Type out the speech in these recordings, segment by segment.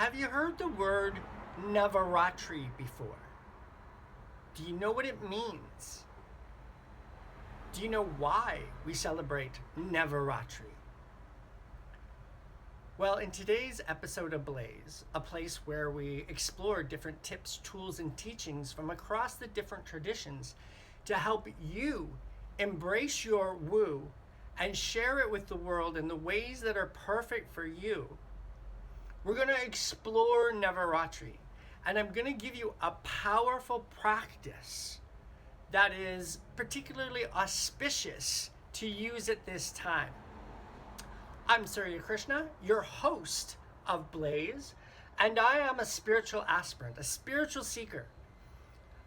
Have you heard the word Navaratri before? Do you know what it means? Do you know why we celebrate Navaratri? Well, in today's episode of Blaze, a place where we explore different tips, tools, and teachings from across the different traditions to help you embrace your woo and share it with the world in the ways that are perfect for you, we're going to explore Navaratri. And I'm going to give you a powerful practice that is particularly auspicious to use at this time. I'm Surya Krishna, your host of Blaze, and I am a spiritual aspirant, a spiritual seeker.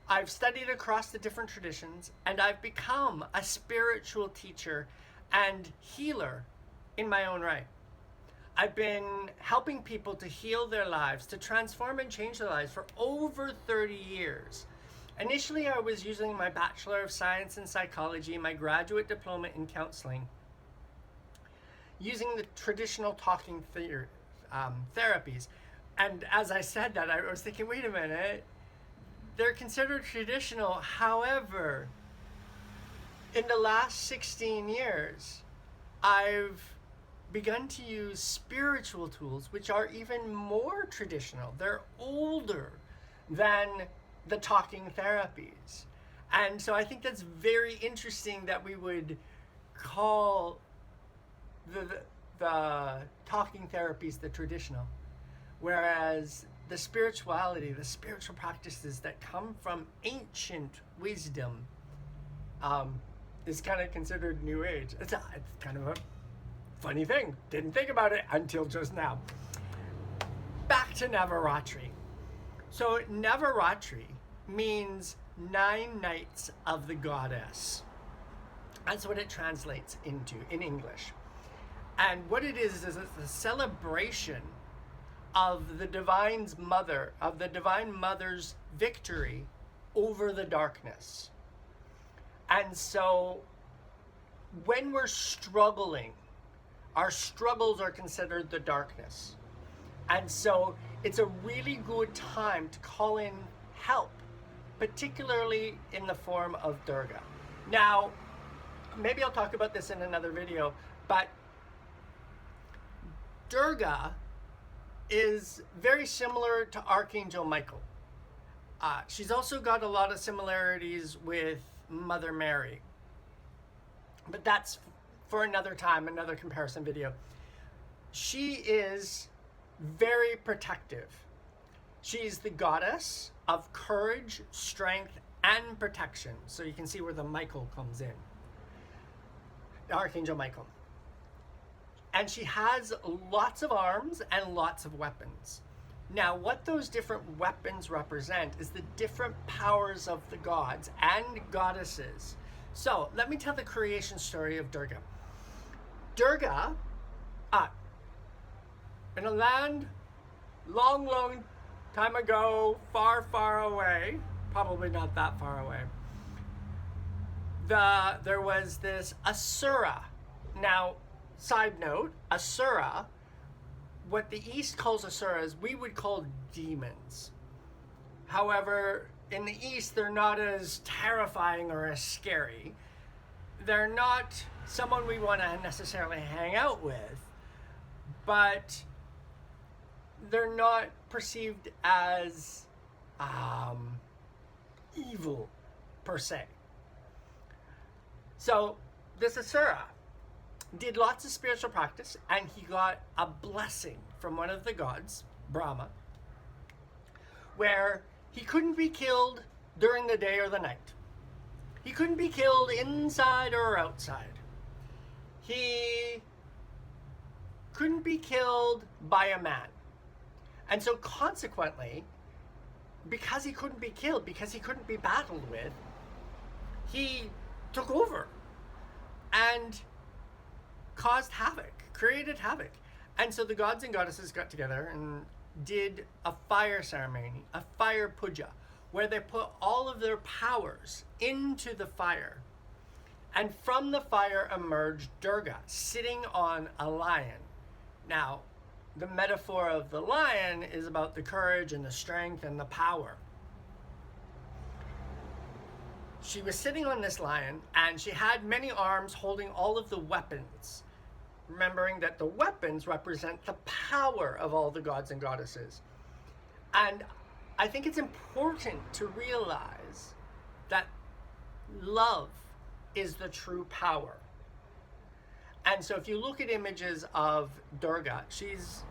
I've studied across the different traditions, and I've become a spiritual teacher and healer in my own right. I've been helping people to heal their lives, to transform and change their lives for over 30 years. Initially, I was using my Bachelor of Science in Psychology, my graduate diploma in counseling, using the traditional talking therapies. And as I said that, I was thinking, wait a minute, they're considered traditional. However, in the last 16 years, I've begun to use spiritual tools, which are even more traditional. They're older than the talking therapies. And so I think that's very interesting that we would call the talking therapies the traditional, whereas the spirituality, the spiritual practices that come from ancient wisdom is kind of considered new age. It's kind of a funny thing. Didn't think about it until just now. Back to Navaratri. So Navaratri means 9 nights of the goddess. That's what it translates into in English. And what it is it's a celebration of the Divine Mother's victory over the darkness. And so when we're struggling, our struggles are considered the darkness. And so it's a really good time to call in help, particularly in the form of Durga. Now, maybe I'll talk about this in another video, but Durga is very similar to Archangel Michael. She's also got a lot of similarities with Mother Mary. But that's for another time, another comparison video. She is very protective. She's the goddess of courage, strength, and protection. So you can see where the Michael comes in. Archangel Michael. And she has lots of arms and lots of weapons. Now, what those different weapons represent is the different powers of the gods and goddesses. So, let me tell the creation story of Durga. Durga, in a land long, long time ago, far, far away, probably not that far away, there was this Asura. Now, side note, Asura, what the East calls Asuras, we would call demons. However, in the East, they're not as terrifying or as scary. They're not someone we want to necessarily hang out with, but they're not perceived as evil, per se. So, this Asura did lots of spiritual practice, and he got a blessing from one of the gods, Brahma, where he couldn't be killed during the day or the night. He couldn't be killed inside or outside. He couldn't be killed by a man. And so consequently, because he couldn't be killed, because he couldn't be battled with, he took over and caused havoc, created havoc. And so the gods and goddesses got together and did a fire ceremony, a fire puja, where they put all of their powers into the fire. And from the fire emerged Durga, sitting on a lion. Now, the metaphor of the lion is about the courage and the strength and the power. She was sitting on this lion, and she had many arms holding all of the weapons, remembering that the weapons represent the power of all the gods and goddesses. And I think it's important to realize that love is the true power. And so if you look at images of Durga, she's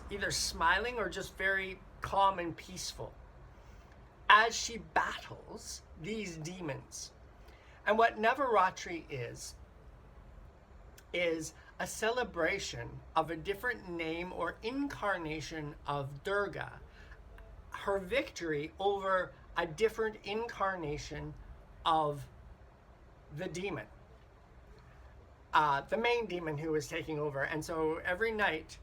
either smiling or just very calm and peaceful as she battles these demons. And what Navaratri is a celebration of a different name or incarnation of Durga, her victory over a different incarnation of the demon, the main demon who is taking over. And so every night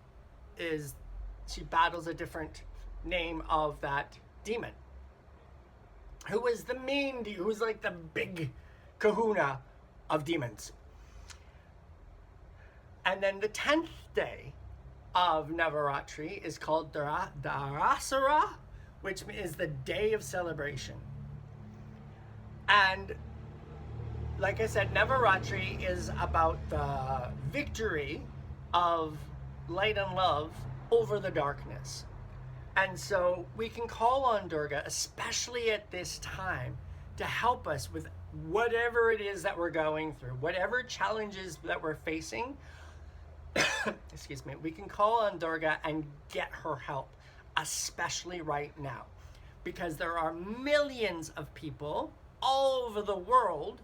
she battles a different name of that demon, who is the main, who's like the big kahuna of demons. And then the 10th day of Navaratri is called Darasara, which is the day of celebration. And like I said, Navaratri is about the victory of light and love over the darkness. And so we can call on Durga, especially at this time, to help us with whatever it is that we're going through, whatever challenges that we're facing. Excuse me, we can call on Durga and get her help, especially right now, because there are millions of people all over the world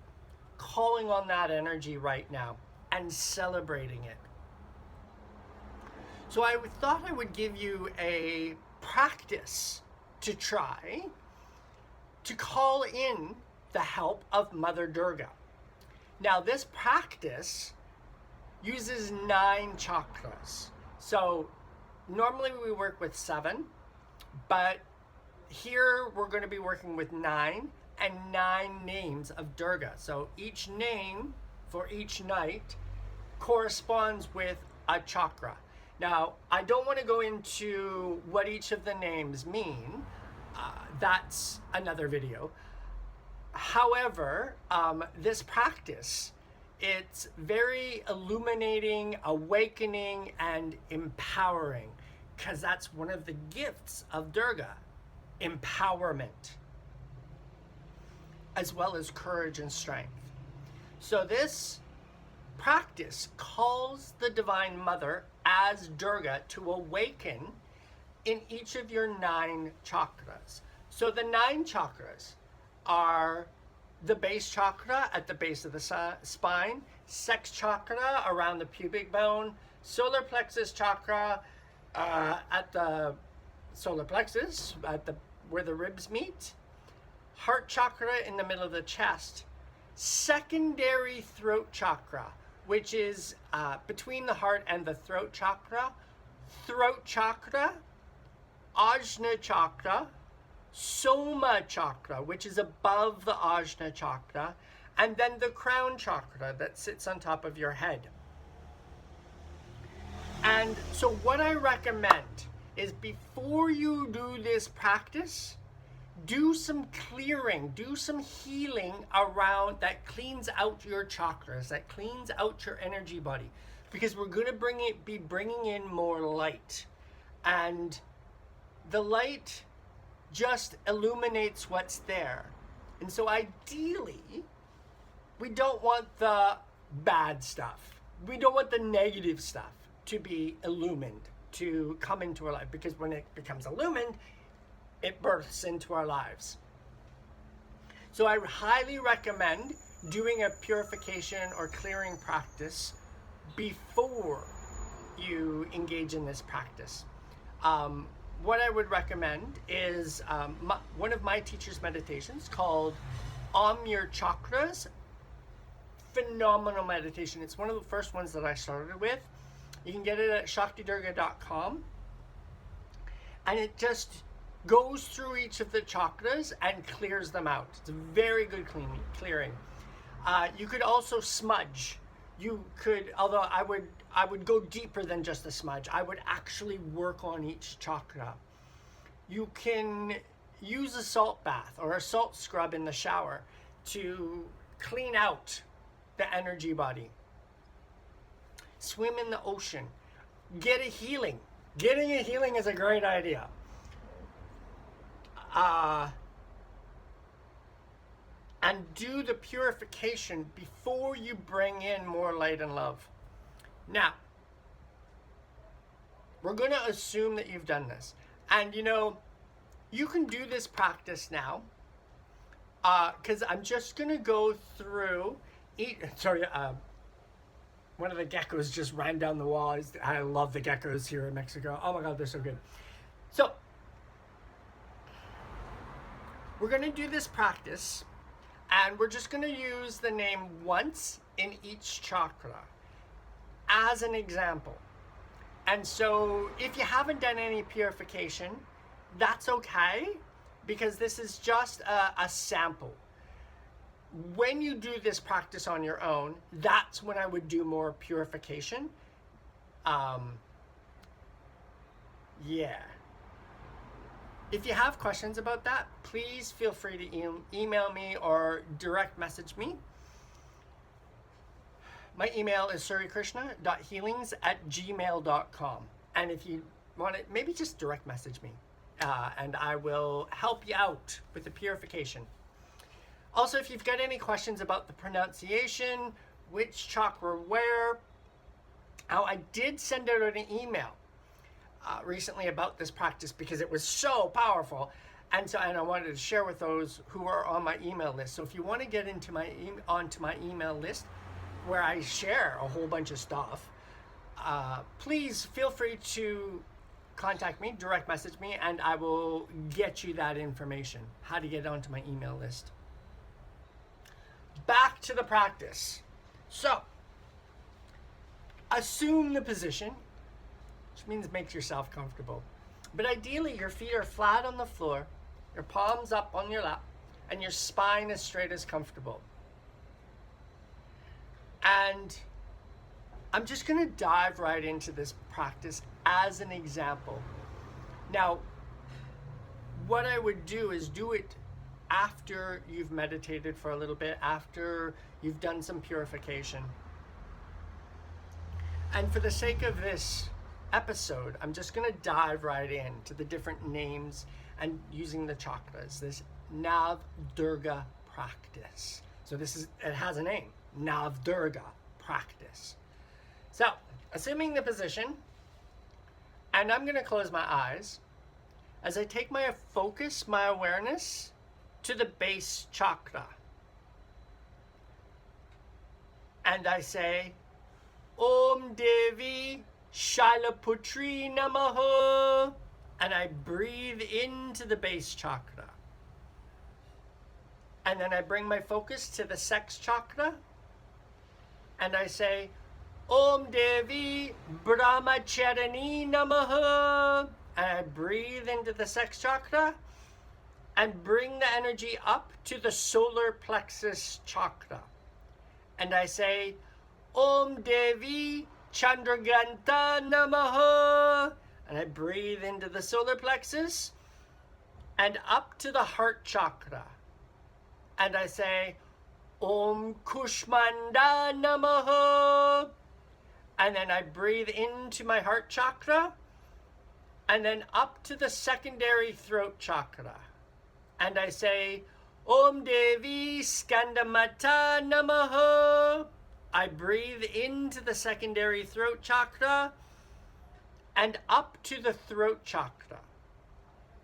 calling on that energy right now and celebrating it. So I thought I would give you a practice to try to call in the help of Mother Durga. Now, this practice uses 9 chakras. So normally we work with 7, but here we're going to be working with 9 and 9 names of Durga. So each name for each night corresponds with a chakra. Now, I don't want to go into what each of the names mean. That's another video. However, this practice, it's very illuminating, awakening, and empowering, because that's one of the gifts of Durga, empowerment, as well as courage and strength. So this practice calls the Divine Mother as Durga to awaken in each of your 9 chakras. So the 9 chakras are the base chakra at the base of the spine, sex chakra around the pubic bone, solar plexus chakra at the solar plexus, where the ribs meet, heart chakra in the middle of the chest, secondary throat chakra, which is between the heart and the throat chakra, ajna chakra, soma chakra, which is above the ajna chakra, and then the crown chakra that sits on top of your head. And so what I recommend is, before you do this practice, do some clearing, do some healing around that cleans out your chakras, that cleans out your energy body, because we're going to be bringing in more light. And the light just illuminates what's there. And so ideally, we don't want the bad stuff. We don't want the negative stuff to be illumined, to come into our life, because when it becomes illumined, it births into our lives. So I highly recommend doing a purification or clearing practice before you engage in this practice. What I would recommend is one of my teacher's meditations called Your Chakras. Phenomenal meditation. It's one of the first ones that I started with. You can get it at shaktidurga.com. And it just goes through each of the chakras and clears them out. It's a very good clearing. You could also smudge. You could, although I I would go deeper than just a smudge. I would actually work on each chakra. You can use a salt bath or a salt scrub in the shower to clean out the energy body. Swim in the ocean. Get a healing. Getting a healing is a great idea. And do the purification before you bring in more light and love. Now, we're going to assume that you've done this. And you can do this practice now. Because I'm just going to go through... one of the geckos just ran down the wall. I love the geckos here in Mexico. Oh my God, they're so good. So, we're going to do this practice, and we're just going to use the name once in each chakra as an example. And so, if you haven't done any purification, that's okay, because this is just a sample. When you do this practice on your own, that's when I would do more purification. Yeah. If you have questions about that, please feel free to email me or direct message me. My email is surikrishna.healings@gmail.com. And if you want it, maybe just direct message me. And I will help you out with the purification. Also, if you've got any questions about the pronunciation, which chakra where, I did send out an email recently about this practice because it was so powerful, and I wanted to share with those who are on my email list. So if you want to get into onto my email list, where I share a whole bunch of stuff, please feel free to contact me, direct message me, and I will get you that information, how to get onto my email list. Back to the practice. So, assume the position, which means make yourself comfortable. But ideally, your feet are flat on the floor, your palms up on your lap, and your spine as straight as comfortable. And I'm just going to dive right into this practice as an example. Now, what I would do is do it after you've meditated for a little bit, after you've done some purification. And for the sake of this episode, I'm just going to dive right into the different names and using the chakras, this Navaratri Durga practice. So it has a name, Navaratri Durga practice. So, assuming the position, and I'm going to close my eyes as I take my focus, my awareness, to the base chakra. And I say, Om Devi Shailaputri Namaha. And I breathe into the base chakra. And then I bring my focus to the sex chakra. And I say, Om Devi Brahmacharani Namaha. And I breathe into the sex chakra and bring the energy up to the solar plexus chakra. And I say, Om Devi Chandraganta Namaha. And I breathe into the solar plexus and up to the heart chakra. And I say, Om Kushmanda Namaha. And then I breathe into my heart chakra and then up to the secondary throat chakra. And I say, Om Devi Skandamata Namaha. I breathe into the secondary throat chakra and up to the throat chakra.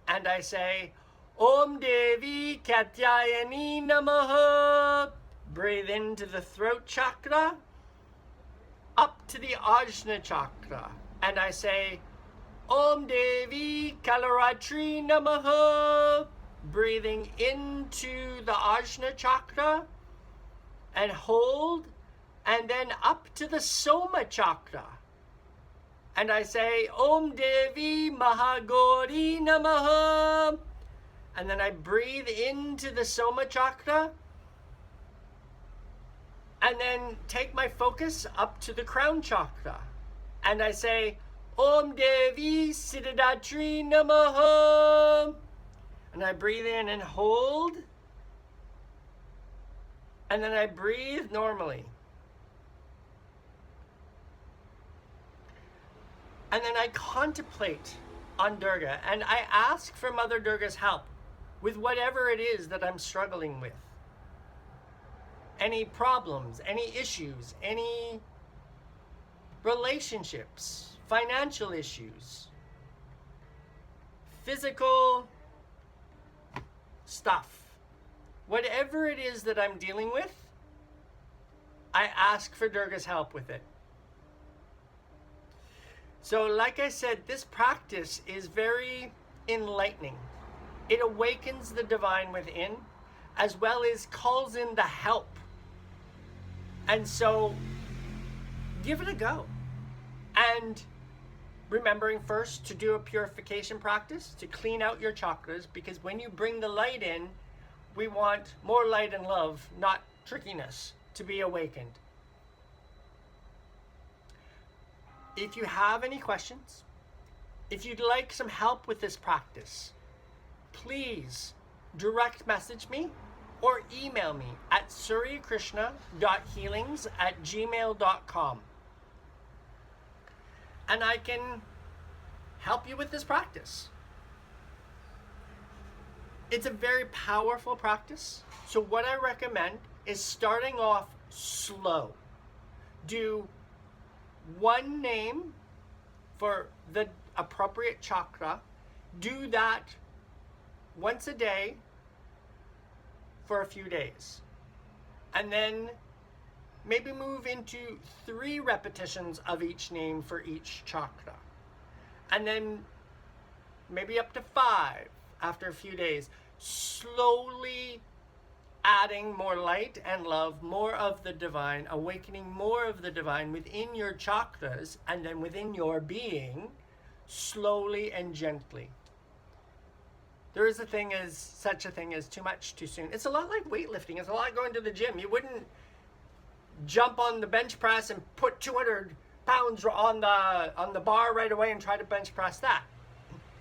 And I say, Om Devi Katyayani Namaha. Breathe into the throat chakra, up to the Ajna chakra. And I say, Om Devi Kalaratri Namaha. Breathing into the Ajna chakra and hold, and then up to the Soma chakra. And I say, Om Devi Mahagauri Namaha. And then I breathe into the Soma chakra and then take my focus up to the crown chakra. And I say, Om Devi Siddhidatri Namaha. And I breathe in and hold. And then I breathe normally. And then I contemplate on Durga. And I ask for Mother Durga's help with whatever it is that I'm struggling with. Any problems, any issues, any relationships, financial issues, physical stuff. Whatever it is that I'm dealing with, I ask for Durga's help with it. So like I said, this practice is very enlightening. It awakens the divine within, as well as calls in the help. And so, give it a go. And remembering first to do a purification practice, to clean out your chakras, because when you bring the light in, we want more light and love, not trickiness, to be awakened. If you have any questions, if you'd like some help with this practice, please direct message me or email me at suryakrishna.healings@gmail.com. And I can help you with this practice. It's a very powerful practice. So what I recommend is starting off slow. Do one name for the appropriate chakra. Do that once a day for a few days. And then maybe move into 3 repetitions of each name for each chakra. And then maybe up to 5 after a few days. Slowly adding more light and love, more of the divine, awakening more of the divine within your chakras and then within your being, slowly and gently. There is such a thing as too much too soon. It's a lot like weightlifting. It's a lot going to the gym. You wouldn't jump on the bench press and put 200 pounds on the bar right away and try to bench press that.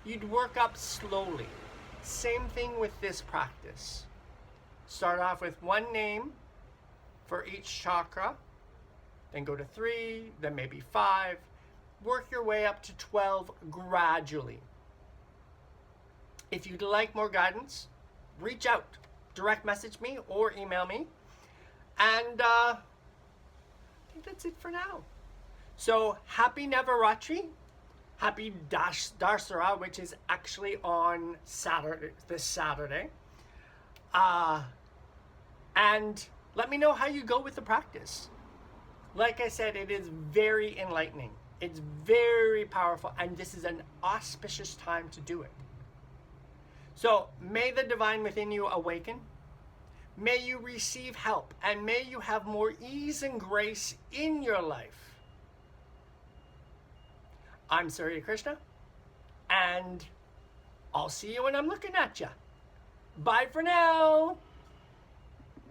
You'd work up slowly. Same thing with this practice. Start off with 1 name for each chakra, then go to 3, then maybe 5. Work your way up to 12 gradually. If you'd like more guidance, reach out, direct message me or email me. And I think that's it for now. So happy Navaratri, happy Dasara, which is actually on this Saturday. And let me know how you go with the practice. Like I said, it is very enlightening. It's very powerful, and this is an auspicious time to do it. So may the divine within you awaken. May you receive help, and may you have more ease and grace in your life. I'm Surya Krishna, and I'll see you when I'm looking at you. Bye for now.